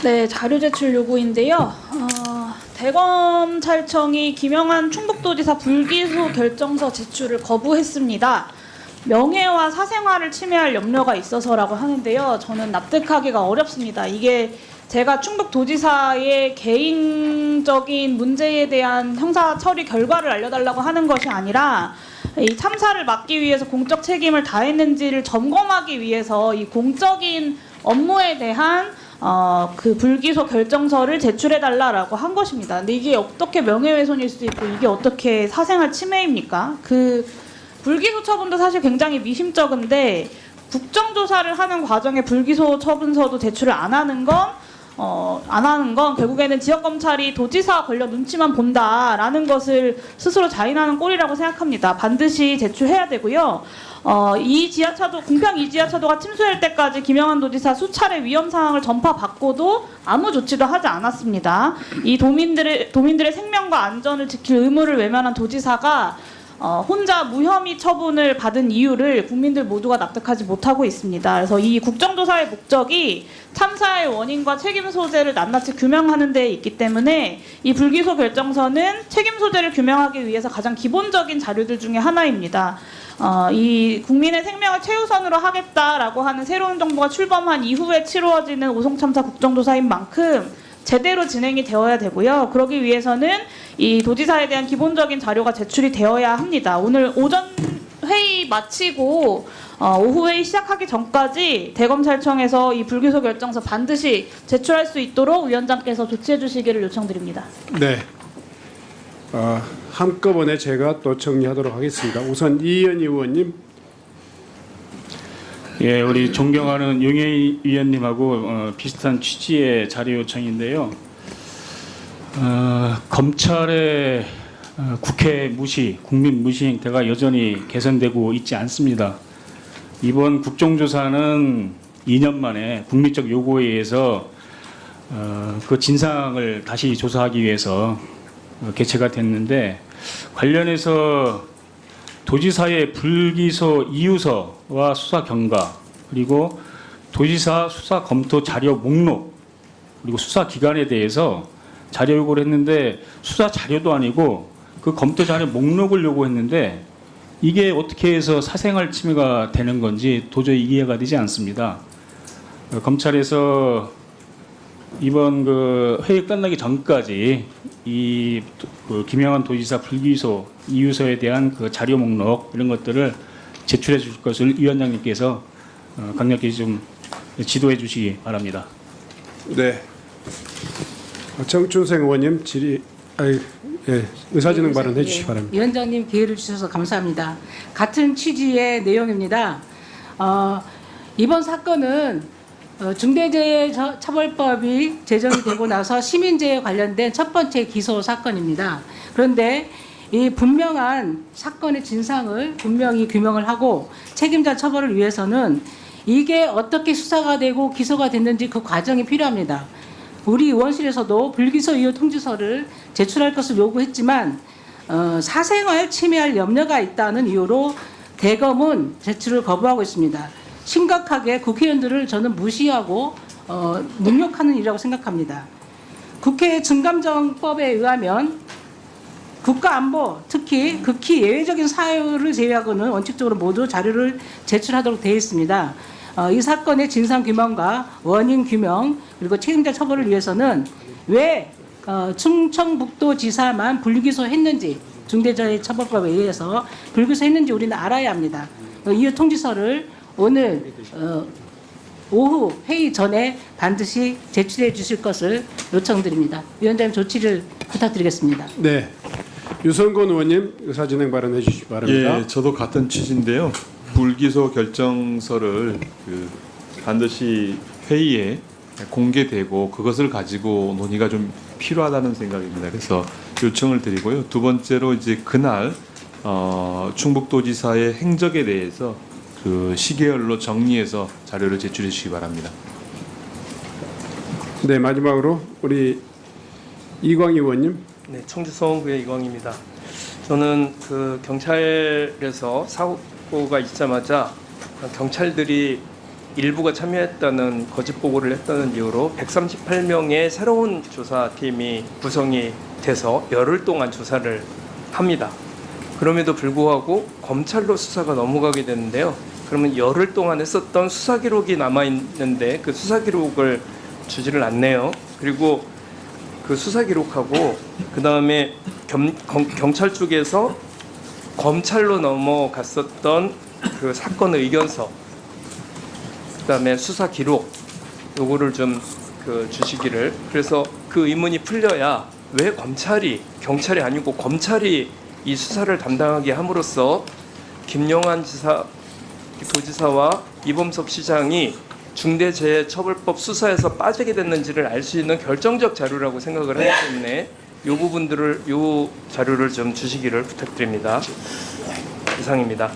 네, 자료 제출 요구인데요. 대검찰청이 김영한 충북도지사 불기소 결정서 제출을 거부했습니다. 명예와 사생활을 침해할 염려가 있어서라고 하는데요. 저는 납득하기가 어렵습니다. 이게 제가 충북도지사의 개인적인 문제에 대한 형사 처리 결과를 알려달라고 하는 것이 아니라 이 참사를 막기 위해서 공적 책임을 다했는지를 점검하기 위해서 이 공적인 업무에 대한 그 불기소 결정서를 제출해달라고 한 것입니다. 근데 이게 어떻게 명예훼손일 수 있고 이게 어떻게 사생활 침해입니까? 그 불기소 처분도 사실 굉장히 미심쩍은데 국정조사를 하는 과정에 불기소 처분서도 제출을 안 하는 건 결국에는 지역검찰이 도지사 관련 눈치만 본다라는 것을 스스로 자인하는 꼴이라고 생각합니다. 반드시 제출해야 되고요. 이 지하차도, 궁평 이 지하차도가 침수할 때까지 김영한 도지사 수차례 위험 상황을 전파받고도 아무 조치도 하지 않았습니다. 이 도민들의 생명과 안전을 지킬 의무를 외면한 도지사가 혼자 무혐의 처분을 받은 이유를 국민들 모두가 납득하지 못하고 있습니다. 그래서 이 국정조사의 목적이 참사의 원인과 책임 소재를 낱낱이 규명하는 데 있기 때문에 이 불기소 결정서는 책임 소재를 규명하기 위해서 가장 기본적인 자료들 중에 하나입니다. 이 국민의 생명을 최우선으로 하겠다라고 하는 새로운 정부가 출범한 이후에 치루어지는 오송참사 국정조사인 만큼 제대로 진행이 되어야 되고요. 그러기 위해서는 이 도지사에 대한 기본적인 자료가 제출이 되어야 합니다. 오늘 오전 회의 마치고 오후 회의 시작하기 전까지 대검찰청에서 이 불기소 결정서 반드시 제출할 수 있도록 위원장께서 조치해 주시기를 요청드립니다. 네. 한꺼번에 제가 또 정리하도록 하겠습니다. 우선 이현희 의원님. 예, 우리 존경하는 용해 위원님하고 비슷한 취지의 자료 요청인데요. 검찰의 국회 무시, 국민 무시 행태가 여전히 개선되고 있지 않습니다. 이번 국정조사는 2년 만에 국민적 요구에 의해서 그 진상을 다시 조사하기 위해서 개최가 됐는데 관련해서 도지사의 불기소 이유서와 수사 경과 그리고 도지사 수사 검토 자료 목록 그리고 수사 기간에 대해서 자료 요구를 했는데 수사 자료도 아니고 그 검토 자료 목록을 요구했는데 이게 어떻게 해서 사생활 침해가 되는 건지 도저히 이해가 되지 않습니다. 검찰에서 이번 그 회의 끝나기 전까지 이 김영한 도지사 불기소 이유서에 대한 그 자료 목록 이런 것들을 제출해 주실 것을 위원장님께서 강력히 좀 지도해 주시기 바랍니다. 네. 정춘생 의원님 의사진행 발언해 주시기 바랍니다. 위원장님 기회를 주셔서 감사합니다. 같은 취지의 내용입니다. 이번 사건은 중대재해처벌법이 제정이 되고 나서 시민재해 관련된 첫 번째 기소 사건입니다. 그런데 이 분명한 사건의 진상을 분명히 규명을 하고 책임자 처벌을 위해서는 이게 어떻게 수사가 되고 기소가 됐는지 그 과정이 필요합니다. 우리 의원실에서도 불기소 이유 통지서를 제출할 것을 요구했지만 사생활 침해할 염려가 있다는 이유로 대검은 제출을 거부하고 있습니다. 심각하게 국회의원들을 저는 무시하고 능욕하는 일이라고 생각합니다. 국회 증감정법에 의하면 국가안보, 특히 극히 예외적인 사유를 제외하고는 원칙적으로 모두 자료를 제출하도록 되어 있습니다. 이 사건의 진상규명과 원인규명 그리고 책임자 처벌을 위해서는 왜 충청북도지사만 불기소했는지 중대재해처벌법에 의해서 불기소했는지 우리는 알아야 합니다. 이유 통지서를 오늘 오후 회의 전에 반드시 제출해 주실 것을 요청드립니다. 위원장님 조치를 부탁드리겠습니다. 네. 유성곤 의원님 의사진행 발언해 주시기 바랍니다. 예, 저도 같은 취지인데요. 불기소 결정서를 반드시 회의에 공개되고 그것을 가지고 논의가 좀 필요하다는 생각입니다. 그래서 요청을 드리고요. 두 번째로 이제 그날 충북도지사의 행적에 대해서 그 시계열로 정리해서 자료를 제출해 주시기 바랍니다. 네, 마지막으로 우리 이광희 의원님. 네, 청주 서원구의 이광입니다. 저는 그 경찰에서 사고가 있자마자 경찰들이 일부가 참여했다는 거짓 보고를 했다는 이유로 138명의 새로운 조사팀이 구성이 돼서 열흘 동안 조사를 합니다. 그럼에도 불구하고 검찰로 수사가 넘어가게 되는데요. 그러면 열흘 동안 했었던 수사 기록이 남아 있는데 그 수사 기록을 주지를 않네요. 그리고 그 수사 기록하고 그 다음에 경찰 쪽에서 검찰로 넘어갔었던 그 사건 의견서, 그 다음에 수사 기록 요거를 좀 주시기를. 그래서 그 의문이 풀려야 왜 경찰이 아니고 검찰이 이 수사를 담당하게 함으로써 김영환 도지사와 이범석 시장이 중대재해처벌법 수사에서 빠지게 됐는지를 알 수 있는 결정적 자료라고 생각을 하기 때문에 요 자료를 좀 주시기를 부탁드립니다. 이상입니다.